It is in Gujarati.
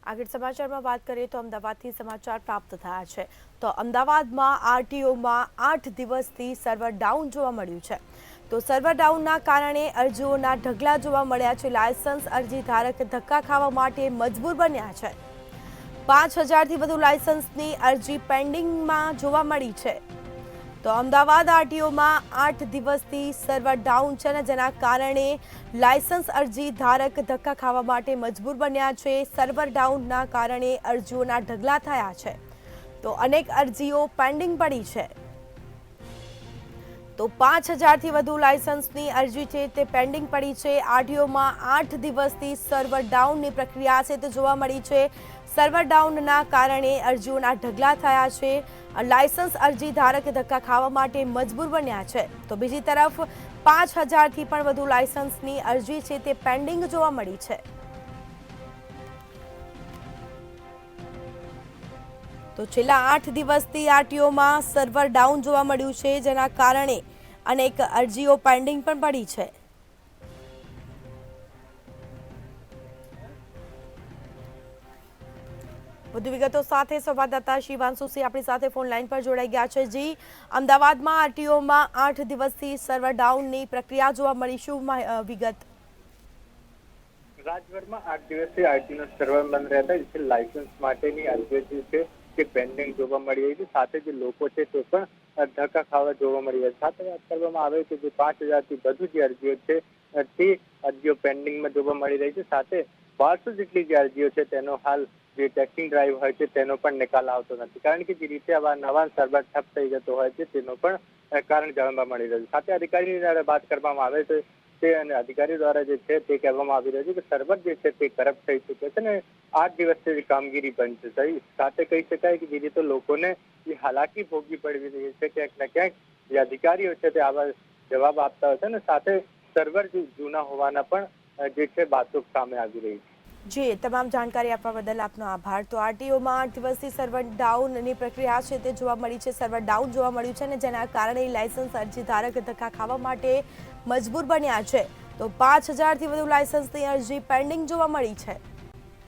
આગળ સમાચારમાં વાત કરીએ તો અમદાવાદથી સમાચાર પ્રાપ્ત થયા છે તો અમદાવાદમાં આરટીઓમાં 8 દિવસથી સર્વર ડાઉન જોવા મળ્યું છે તો સર્વર ડાઉનના કારણે અરજીઓના ઢગલા જોવા મળ્યા છે। લાયસન્સ અરજી ધારક ધક્કા ખાવા માટે મજબૂર બન્યા છે। 5000થી વધુ લાયસન્સની અરજી પેન્ડિંગમાં જોવા મળી છે। તો અમદાવાદ આરટીઓમાં 8 દિવસથી સર્વર ડાઉન છે ને જેના કારણે લાયસન્સ અરજી ધારક ધક્કા ખાવા માટે મજબૂર બન્યા છે। સર્વર ડાઉનના કારણે અરજીઓના ઢગલા થયા છે તો અનેક અરજીઓ પેન્ડિંગ પડી છે। તો 5000થી વધુ લાયસન્સની અરજી છે તે પેન્ડિંગ પડી છે। આરટીઓમાં 8 દિવસથી સર્વર ડાઉનની પ્રક્રિયા છે તે જોવા મળી છે। સર્વર ડાઉનના કારણે અરજીઓના ઢગલા થયા છે। લાયસન્સ અરજી ધારક ધક્કા ખાવા માટે મજબૂર બન્યા છે તો બીજી તરફ 5000થી પણ વધુ લાયસન્સની અરજી છે તે પેન્ડિંગ જોવા મળી છે। તો છેલ્લા 8 દિવસથી આરટીઓમાં સર્વર ડાઉન જોવા મળ્યું છે જેના કારણે અનેક અરજીઓ પેન્ડિંગ પણ પડી છે। વધુ વિગતો સાથે સંવાદદાતા શિવાંશુ સિંહ આપણી સાથે ફોન લાઈન પર જોડાઈ ગયા છે। જી, અમદાવાદમાં આરટીઓમાં 8 દિવસથી સર્વર ડાઉનની પ્રક્રિયા જોવા મળી, શું વિગત? રાજ્યભરમાં 8 દિવસથી આરટીઓના સર્વર બંધ રહેતા જે લાયસન્સ માટેની અરજીઓ છે તે પેન્ડિંગ જોવા મળી રહી છે। સાથે જે લોકો છે તે પણ ધક્કા ખાવા જોવા મળી રહ્યા છે। સાથે વાત કરવામાં આવે કે જે 5000થી વધુ જે અરજીઓ છે તે અરજીઓ પેન્ડિંગમાં જોવા મળી રહી છે। સાથે 1200 જેટલી જે અરજીઓ છે તેનો હાલ જે ટેસ્ટિંગ ડ્રાઈવ હોય છે તેનો પણ નિકાલ આવતો નથી, કારણ કે જે રીતે આવા નવા સર્વર ઠપ થઈ જતો હોય છે તેનો પણ કારણ જાણવા મળી રહ્યું છે। સાથે અધિકારીની જ્યારે વાત કરવામાં આવે છે તે અને અધિકારી દ્વારા જે છે તે કહેવામાં આવી રહ્યું છે કે સર્વર જે છે તે કરપ્ટ થઈ ચૂક્યો છે ને 8 દિવસથી કામગીરી બંધ છે। સાથે કહી શકાય કે જે રીતે લોકોને જે હાલાકી ભોગવી પડી રહી છે ક્યાંક ને ક્યાંક જે અધિકારીઓ છે તે આવા જવાબ આપતા હોય છે અને સાથે સર્વર જૂના હોવાના પણ જે છે બાતો સામે આવી રહી છે। જી, તમામ જાણકારી આપવા બદલ આપનો આભાર। તો આરટીઓમાં 8 દિવસથી સર્વર ડાઉનની પ્રક્રિયા છે તે જોવા મળી છે। સર્વર ડાઉન જોવા મળ્યું છે અને જેના કારણે લાયસન્સ અરજી ધારક ધક્કા ખાવા માટે મજબૂર બન્યા છે। તો 5000થી વધુ લાયસન્સની અરજી પેન્ડિંગ જોવા મળી છે।